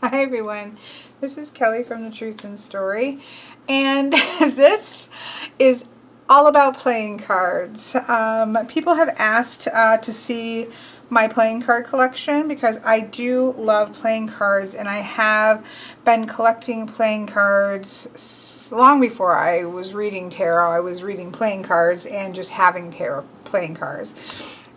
Hi everyone, this is Kelly from The Truth and Story, and this is all about playing cards. People have asked to see my playing card collection because I do love playing cards, and I have been collecting playing cards long before I was reading tarot. I was reading playing cards and just having tarot playing cards.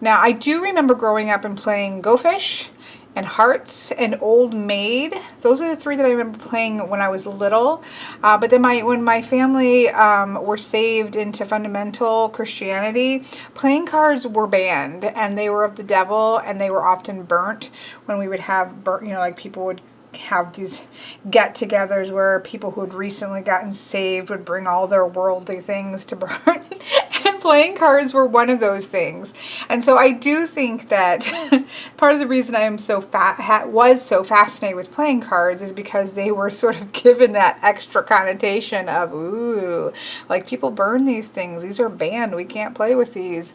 Now, I do remember growing up and playing Go Fish and Hearts and Old Maid. Those are the three that I remember playing when I was little. But then when my family were saved into fundamental Christianity, playing cards were banned, and they were of the devil, and they were often burnt when we would have, like people would have these get-togethers where people who had recently gotten saved would bring all their worldly things to burn. And playing cards were one of those things. And so I do think that part of the reason I am was so fascinated with playing cards is because they were sort of given that extra connotation of, ooh, like people burn these things. These are banned. We can't play with these.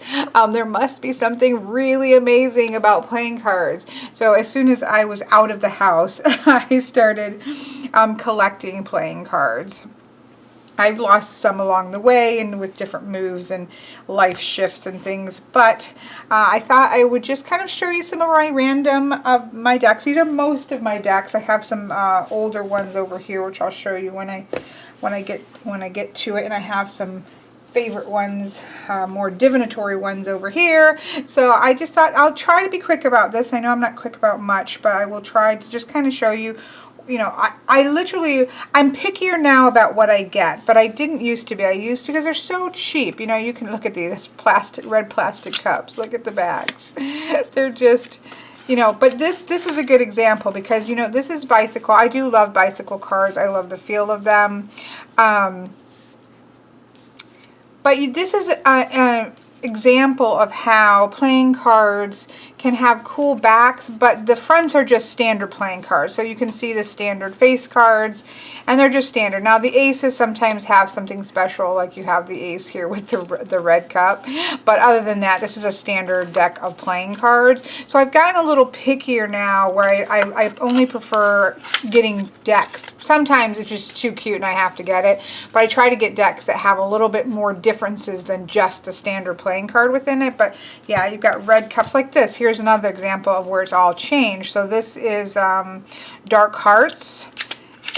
There must be something really amazing about playing cards. So as soon as I was out of the house, I started collecting playing cards. I've lost some along the way and with different moves and life shifts and things, but I thought I would just kind of show you some of my random of my decks. These are most of my decks. I have some older ones over here, which I'll show you when I get to it, and I have some favorite ones, more divinatory ones over here. So I just thought I'll try to be quick about this. I know I'm not quick about much, but I will try to just kind of show you. You know, I'm pickier now about what I get, but I didn't used to be. I used to because they're so cheap. You know, you can look at these red plastic cups. Look at the bags. They're just, you know, but this is a good example because, you know, this is bicycle. I do love bicycle cards. I love the feel of them. But this is an example of how playing cards can have cool backs, but the fronts are just standard playing cards. So you can see the standard face cards, and they're just standard. Now the aces sometimes have something special, like you have the ace here with the red cup. But other than that, this is a standard deck of playing cards. So I've gotten a little pickier now where I only prefer getting decks. Sometimes it's just too cute and I have to get it, but I try to get decks that have a little bit more differences than just a standard playing card within it. But yeah, you've got red cups like this. Here's another example of where it's all changed. So this is Dark Hearts,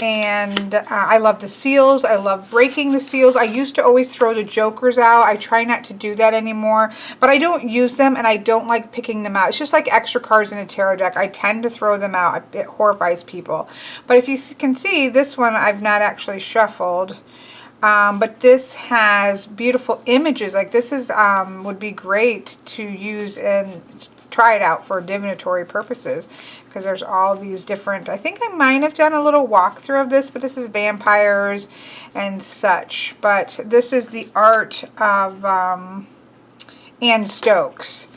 and I love the seals. I love breaking the seals. I used to always throw the jokers out. I try not to do that anymore, but I don't use them, and I don't like picking them out. It's just like extra cards in a tarot deck. I tend to throw them out. It horrifies people. But if you can see, this one I've not actually shuffled. But this has beautiful images. Like this is would be great to use and try it out for divinatory purposes, because there's all these different, I think I might have done a little walkthrough of this, but this is vampires and such. But this is the art of Anne Stokes.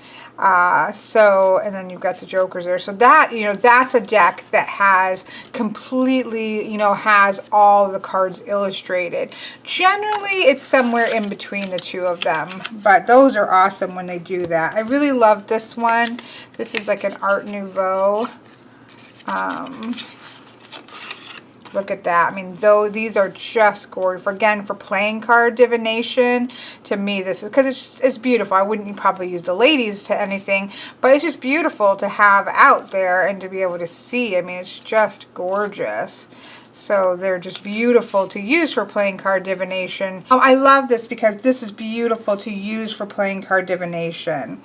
And then you've got the jokers there. So that, you know, that's a deck that has completely, you know, has all the cards illustrated. Generally, it's somewhere in between the two of them, but those are awesome when they do that. I really love this one. This is like an Art Nouveau. Look at that. I mean, these are just gorgeous. Again, for playing card divination, to me, this is, because it's beautiful. I wouldn't probably use the ladies to anything, but it's just beautiful to have out there and to be able to see. I mean, it's just gorgeous. So they're just beautiful to use for playing card divination. I love this because this is beautiful to use for playing card divination.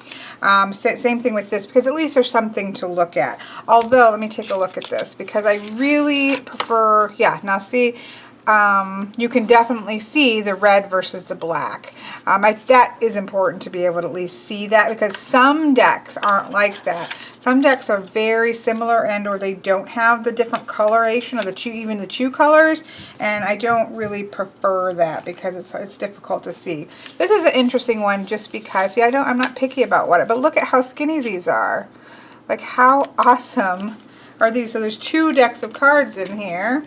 Same thing with this, because at least there's something to look at. Although, let me take a look at this, because I really prefer, yeah, now see, you can definitely see the red versus the black. That is important to be able to at least see that, because some decks aren't like that. Some decks are very similar, and or they don't have the different coloration of even the two colors, and I don't really prefer that because it's difficult to see. This is an interesting one just because, see, I'm not picky about but look at how skinny these are. Like, how awesome are these? So there's 2 decks of cards in here.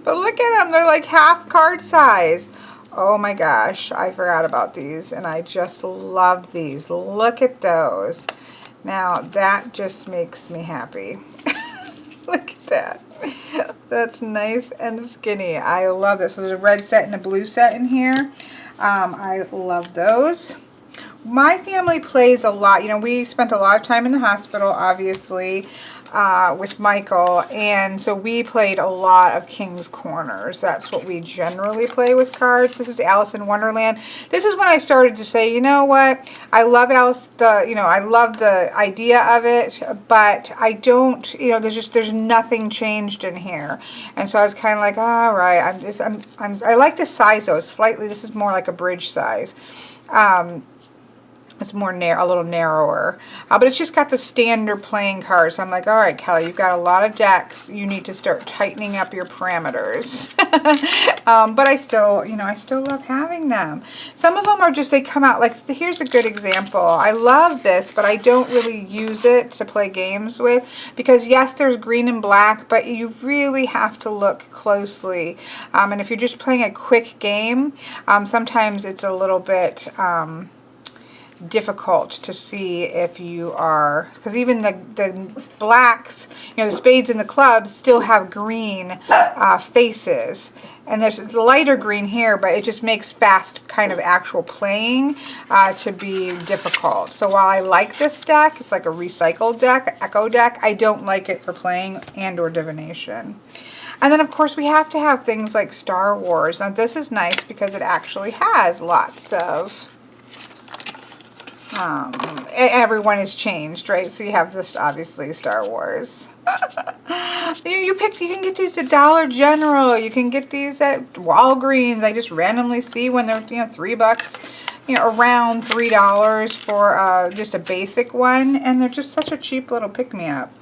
But look at them, they're like half card size. Oh my gosh, I forgot about these, and I just love these. Look at those. Now that just makes me happy. Look at that. That's nice and skinny. I love this. So there's a red set and a blue set in here. I love those. My family plays a lot. You know, we spent a lot of time in the hospital, obviously, with Michael, and so we played a lot of King's Corners. That's what we generally play with cards. This is Alice in Wonderland. This is when I started to say, you know what, I love I love the idea of it, but I don't, there's nothing changed in here. And so I was kind of like, all right, I like the size though. Slightly, this is more like a bridge size. It's more a little narrower, but it's just got the standard playing cards. So I'm like, all right, Kelly, you've got a lot of decks. You need to start tightening up your parameters. But I still love having them. Some of them are just, they come out, like, here's a good example. I love this, but I don't really use it to play games with, because yes, there's green and black, but you really have to look closely. And if you're just playing a quick game, sometimes it's a little bit difficult to see if you are, because even the blacks, the spades and the clubs still have green faces, and there's lighter green here, but it just makes fast kind of actual playing to be difficult. So while I like this deck, it's like a recycled deck, echo deck, I don't like it for playing and or divination. And then of course we have to have things like Star Wars. Now this is nice because it actually has lots of everyone has changed, right? So you have this, obviously, Star Wars. You can get these at Dollar General. You can get these at Walgreens. I just randomly see when they're, $3, around $3 for just a basic one, and they're just such a cheap little pick-me-up.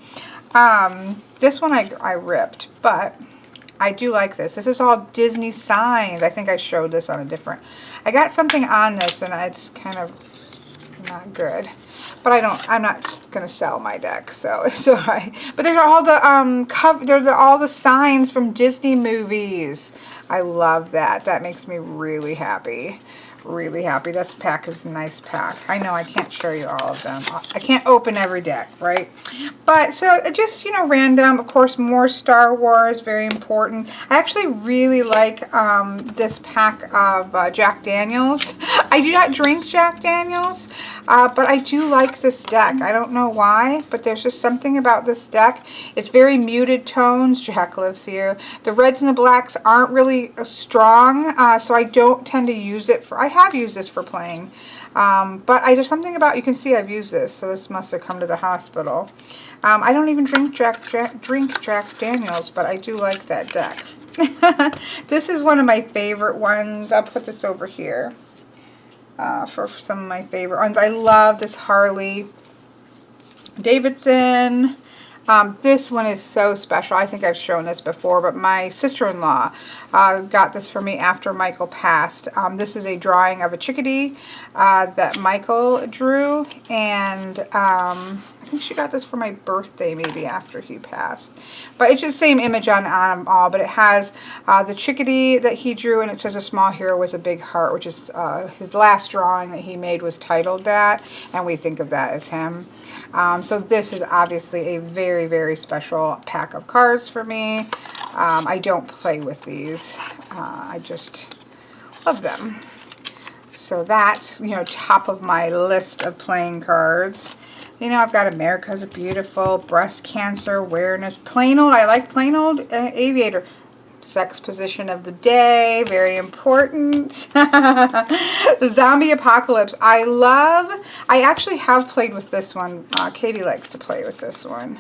This one I ripped, but I do like this. This is all Disney signs. I think I showed this on a different. I got something on this, and it's kind of not good, but I'm not gonna sell my deck, so it's all right. But there's all the there's all the signs from Disney movies. I love that. That makes me really happy. Really happy. This pack is a nice pack. I know I can't show you all of them. I can't open every deck, right? But so just, random. Of course, more Star Wars, very important. I actually really like this pack of Jack Daniels. I do not drink Jack Daniels, but I do like this deck. I don't know why, but there's just something about this deck. It's very muted tones. Jack lives here. The reds and the blacks aren't really strong, so I don't tend to use it for, I have used this for playing, but there's something about, you can see I've used this, so this must have come to the hospital. I don't even drink Jack Daniels, but I do like that deck. This is one of my favorite ones. I'll put this over here for some of my favorite ones. I love this Harley Davidson. This one is so special. I think I've shown this before, but my sister-in-law got this for me after Michael passed. This is a drawing of a chickadee that Michael drew, and I think she got this for my birthday, maybe after he passed. But it's just the same image on them all, but it has the chickadee that he drew, and it says a small hero with a big heart, which is his last drawing that he made was titled that, and we think of that as him. So this is obviously a very, very special pack of cards for me. I don't play with these. I just love them. So that's, top of my list of playing cards. I've got America the Beautiful, Breast Cancer Awareness, Plain Old, I like Plain Old Aviator. Sex Position of the Day, very important. The Zombie Apocalypse, I actually have played with this one. Katie likes to play with this one.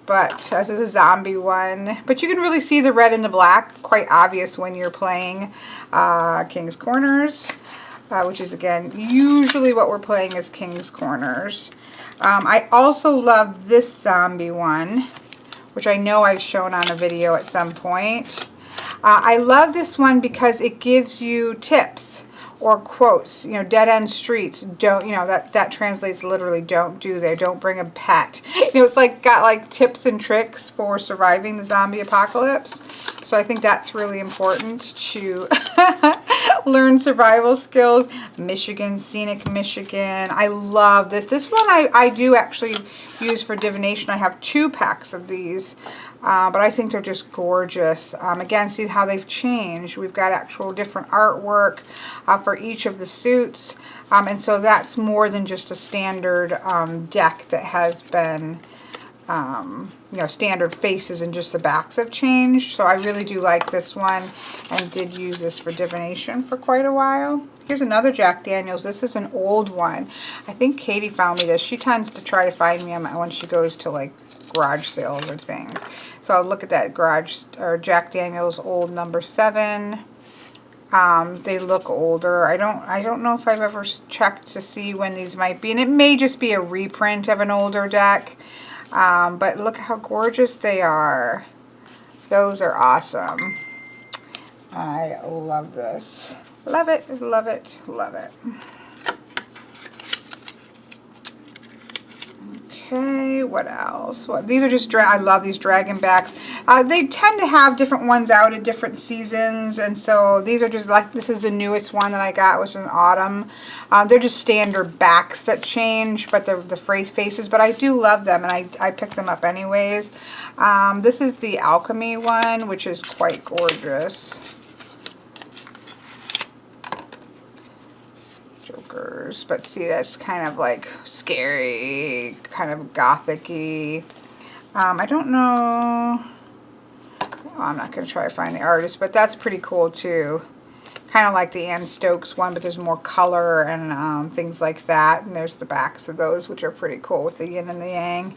But this is a zombie one. But you can really see the red and the black, quite obvious when you're playing King's Corners, which is, again, usually what we're playing is King's Corners. I also love this zombie one, which I know I've shown on a video at some point. I love this one because it gives you tips or quotes. Dead end streets, don't, that translates literally don't do there, don't bring a pet. It's like got like tips and tricks for surviving the zombie apocalypse. So I think that's really important to learn survival skills. Michigan, Scenic Michigan. I love this. This one I do actually use for divination. I have 2 packs of these. But I think they're just gorgeous. Again, see how they've changed. We've got actual different artwork for each of the suits. And so that's more than just a standard deck that has been, you know, standard faces, and just the backs have changed. So I really do like this one, and did use this for divination for quite a while. Here's another Jack Daniels. This is an old one. I think Katie found me this. She tends to try to find me when she goes to like garage sales or things. So I'll look at that garage or Jack Daniels old number 7. They look older. I don't know if I've ever checked to see when these might be, and it may just be a reprint of an older deck. But look how gorgeous they are. Those are awesome. I love this. Love it, love it, love it. Okay, what else? These are just, I love these dragon backs. They tend to have different ones out at different seasons, and so these are just like, this is the newest one that I got, which is in autumn. They're just standard backs that change, but they're the phrase faces, but I do love them, and I pick them up anyways. This is the alchemy one, which is quite gorgeous. But see, that's kind of like scary, kind of gothic-y. I don't know. Well, I'm not going to try to find the artist, but that's pretty cool too. Kind of like the Anne Stokes one, but there's more color and things like that. And there's the backs of those, which are pretty cool with the yin and the yang,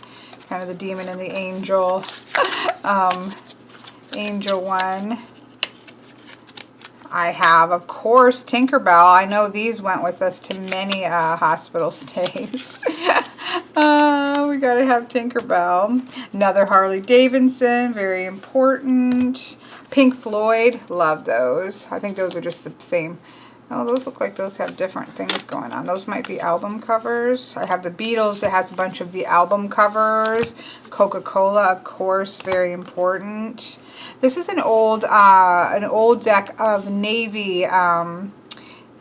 kind of the demon and the angel. Angel one. I have, of course, Tinkerbell. I know these went with us to many hospital stays. We got to have Tinkerbell. Another Harley Davidson, very important. Pink Floyd, love those. I think those are just the same. Oh, those look like those have different things going on. Those might be album covers. I have the Beatles that has a bunch of the album covers. Coca-Cola, of course, very important. This is an old deck of Navy, the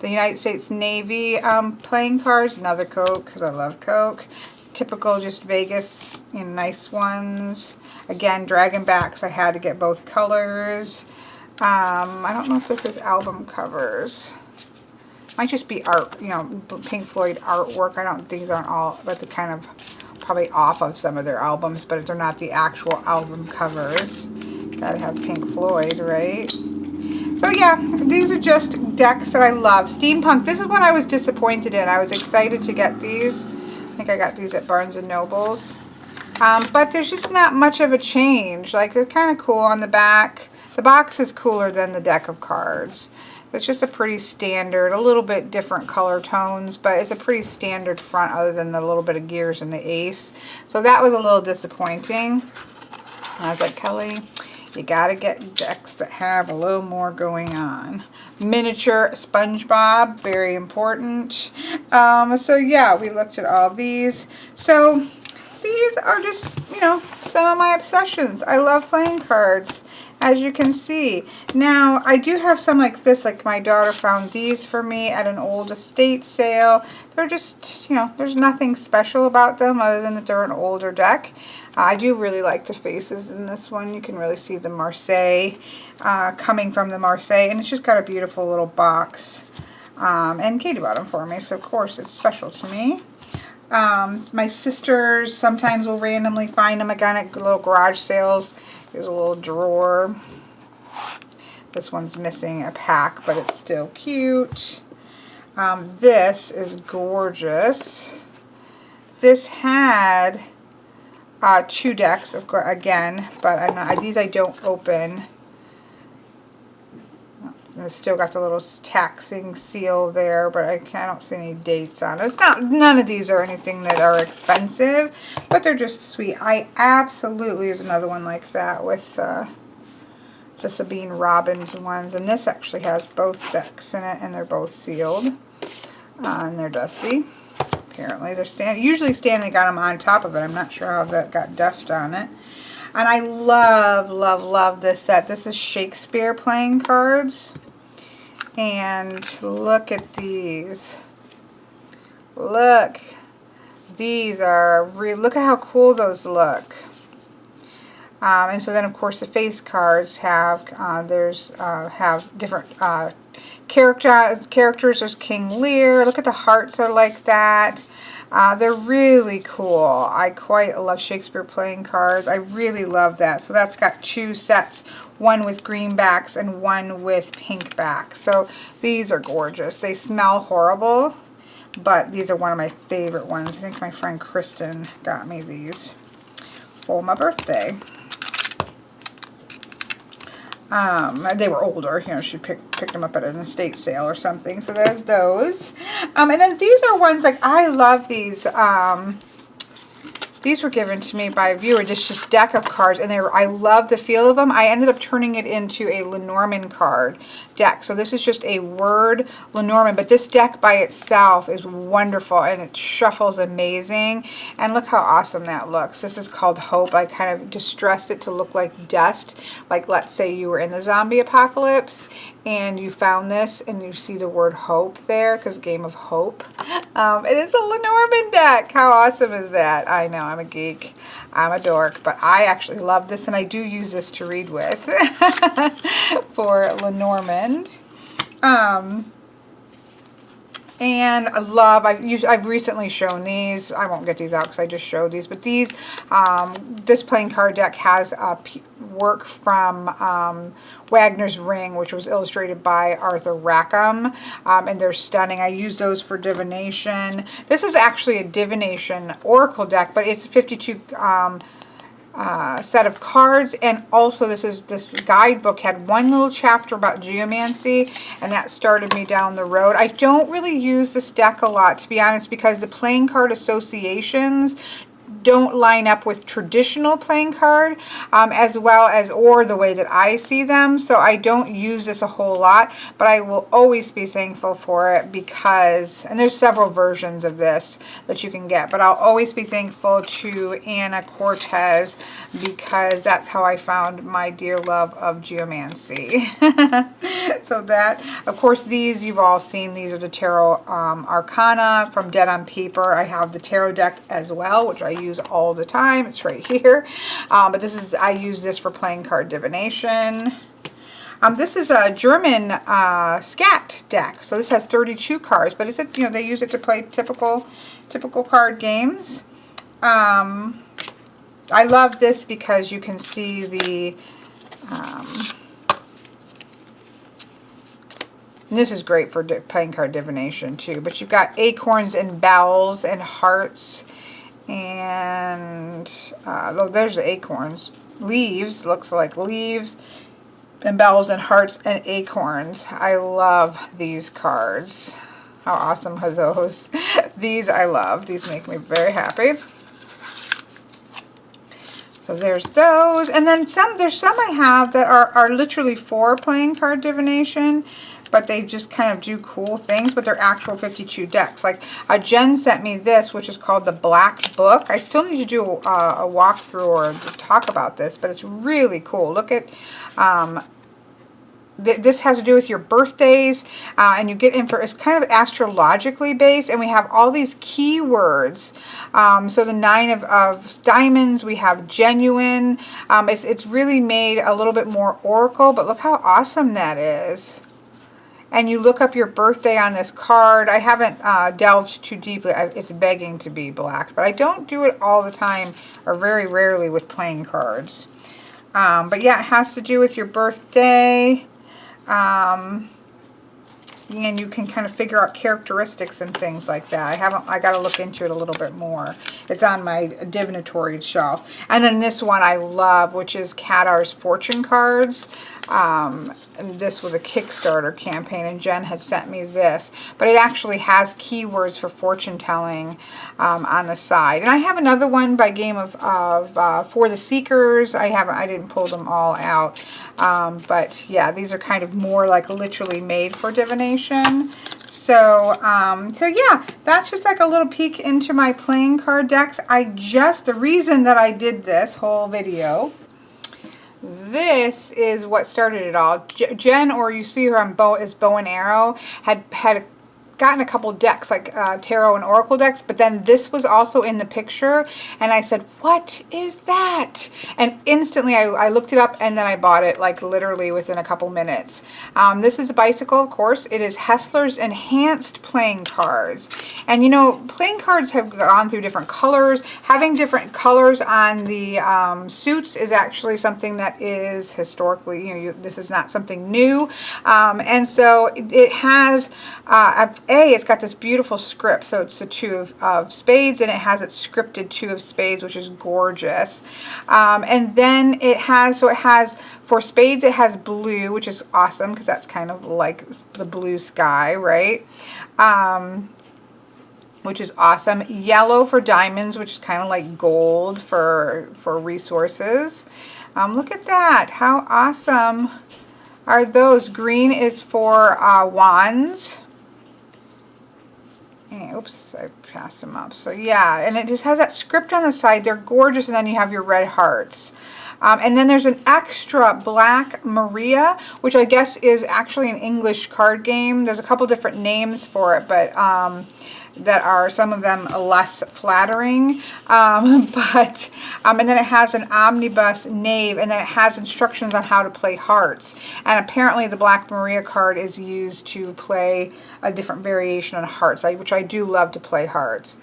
United States Navy playing cards. Another Coke, because I love Coke. Typical, just Vegas, you know, nice ones. Again, dragon backs. I had to get both colors. I don't know if this is album covers. Might just be art, you know, Pink Floyd artwork. I don't, these aren't all, but they're kind of probably off of some of their albums, but they're not the actual album covers. Gotta have Pink Floyd, right? So yeah, these are just decks that I love. Steampunk, this is what I was disappointed in. I was excited to get these. I think I got these at Barnes & Noble's. But there's just not much of a change. Like, they're kind of cool on the back. The box is cooler than the deck of cards. It's just a pretty standard, a little bit different color tones, but it's a pretty standard front other than the little bit of gears and the ace. So that was a little disappointing. I was like, Kelly, you gotta get decks that have a little more going on. Miniature SpongeBob, very important. So yeah, we looked at all these. So these are just, you know, some of my obsessions. I love playing cards, as you can see. Now, I do have some like this, like my daughter found these for me at an old estate sale. They're just, you know, there's nothing special about them other than that they're an older deck. I do really like the faces in this one. You can really see the Marseille coming from the Marseille, and it's just got a beautiful little box. And Katie bought them for me, so of course it's special to me. My sisters sometimes will randomly find them again at little garage sales. Here's a little drawer. This one's missing a pack, but it's still cute. This is gorgeous. This had 2 decks, of course, again, but these I don't open. And it's still got the little taxing seal there, but I don't see any dates on it. It's not, none of these are anything that are expensive, but they're just sweet. I absolutely, there's another one like that with the Sabine Robbins ones, and this actually has both decks in it, and they're both sealed, and they're dusty. Apparently, they're usually Stanley got them on top of it. I'm not sure how that got dust on it. And I love, love, love this set. This is Shakespeare playing cards. And look at these. Look. These are look at how cool those look. And so then, of course, the face cards have have different characters. There's King Lear. Look at the hearts are like that. They're really cool. I quite love Shakespeare playing cards. I really love that. So that's got 2 sets, one with green backs and one with pink backs. So these are gorgeous. They smell horrible, but these are one of my favorite ones. I think my friend Kristen got me these for my birthday. They were older, you know, she picked them up at an estate sale or something. So there's those. And then these are ones, like, I love these. These were given to me by a viewer, just deck of cards, and I love the feel of them. I ended up turning it into a Lenormand card deck. So this is just a word Lenormand, but this deck by itself is wonderful, and it shuffles amazing. And look how awesome that looks. This is called Hope. I kind of distressed it to look like dust. Like, let's say you were in the zombie apocalypse and you found this and you see the word hope there, because Game of Hope. It is a Lenormand deck. How awesome is that? I know, I'm a geek. I'm a dork, but I actually love this, and I do use this to read with for Lenormand. And I love, I've recently shown these. I won't get these out because I just showed these. But these, this playing card deck has work from Wagner's Ring, which was illustrated by Arthur Rackham. And they're stunning. I use those for divination. This is actually a divination oracle deck, but it's 52 set of cards, and also this guidebook had one little chapter about geomancy, and that started me down the road. I don't really use this deck a lot, to be honest, because the playing card associations don't line up with traditional playing card as well as, or the way that I see them. So I don't use this a whole lot, but I will always be thankful for it because, and there's several versions of this that you can get, but I'll always be thankful to Anna Cortez because that's how I found my dear love of geomancy. So that, of course, these you've all seen. These are the Tarot Arcana from Dead on Paper. I have the tarot deck as well, which I use all the time. It's right here. But this is, I use this for playing card divination. This is a German scat deck. So this has 32 cards, but it's, you know, they use it to play typical card games. I love this because you can see the and this is great for playing card divination too. But you've got acorns and bells and hearts. And oh, there's the acorns. Leaves, looks like leaves. And bells and hearts and acorns. I love these cards. How awesome are those? These I love. These make me very happy. So there's those. And then there's some I have that are literally for playing card divination, but they just kind of do cool things, but they're actual 52 decks. Like Jen sent me this, which is called the Black Book. I still need to do a walkthrough or talk about this, but it's really cool. Look at, this has to do with your birthdays, and you get in for, it's kind of astrologically based, and we have all these keywords. So the 9 of diamonds, we have genuine. It's really made a little bit more oracle, but look how awesome that is. And you look up your birthday on this card. I haven't delved too deeply. It's begging to be black, but I don't do it all the time or very rarely with playing cards. But yeah, it has to do with your birthday. And you can kind of figure out characteristics and things like that. I got to look into it a little bit more. It's on my divinatory shelf. And then this one I love, which is Katar's Fortune Cards. And this was a Kickstarter campaign, and Jen had sent me this. But it actually has keywords for fortune telling on the side. And I have another one by Game of For the Seekers. I didn't pull them all out. But yeah, these are kind of more like literally made for divination. So yeah, that's just like a little peek into my playing card decks. The reason that I did this whole video, this is what started it all. Jen, or you see her on Bow and Arrow, had gotten a couple decks, like tarot and oracle decks, but then this was also in the picture, and I said, what is that? And instantly I looked it up, and then I bought it, like literally within a couple minutes. This is a bicycle, of course. It is Hessler's Enhanced Playing Cards. And you know, playing cards have gone through different colors. Having different colors on the suits is actually something that is historically, you know, this is not something new. And so it has, it's got this beautiful script. So it's the two of spades, and it has its scripted two of spades, which is gorgeous. And then it has, for spades, it has blue, which is awesome because that's kind of like the blue sky, right? Which is awesome. Yellow for diamonds, which is kind of like gold for resources. Look at that. How awesome are those? Green is for wands. And, oops, I passed them up. So yeah, and it just has that script on the side. They're gorgeous, and then you have your red hearts. And then there's an extra Black Maria, which I guess is actually an English card game. There's a couple different names for it, but that are, some of them less flattering. And then it has an omnibus knave, and then it has instructions on how to play hearts. And apparently the Black Maria card is used to play a different variation on hearts, which I do love to play hearts.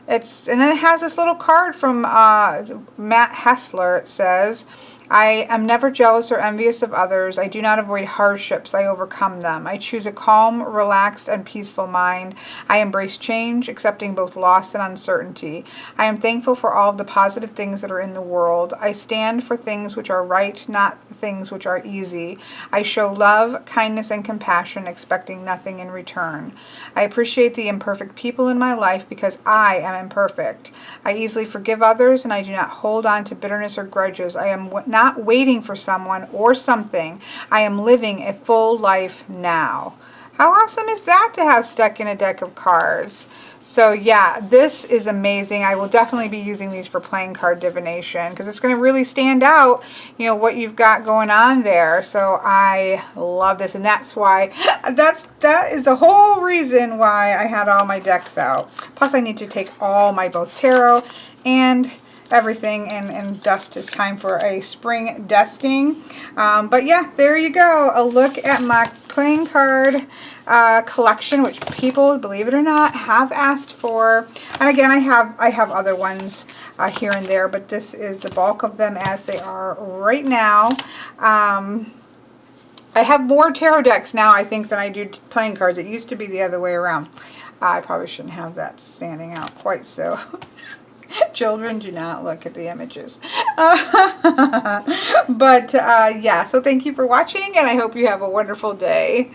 And then it has this little card from Matt Hessler. It says, I am never jealous or envious of others. I do not avoid hardships. I overcome them. I choose a calm, relaxed, and peaceful mind. I embrace change, accepting both loss and uncertainty. I am thankful for all of the positive things that are in the world. I stand for things which are right, not things which are easy. I show love, kindness, and compassion, expecting nothing in return. I appreciate the imperfect people in my life because I am imperfect. I easily forgive others, and I do not hold on to bitterness or grudges. I am not waiting for someone or something. I am living a full life now. How awesome is that to have stuck in a deck of cards? So yeah, this is amazing. I will definitely be using these for playing card divination because it's going to really stand out, you know, what you've got going on there. So I love this, and that's why, that is the whole reason why I had all my decks out. Plus I need to take all my both tarot and everything and dust. It's time for a spring dusting. But yeah, there you go. A look at my playing card collection, which people, believe it or not, have asked for. And again, I have other ones here and there, but this is the bulk of them as they are right now. I have more tarot decks now, I think, than I do playing cards. It used to be the other way around. I probably shouldn't have that standing out quite so. Children, do not look at the images. But yeah, so thank you for watching, and I hope you have a wonderful day.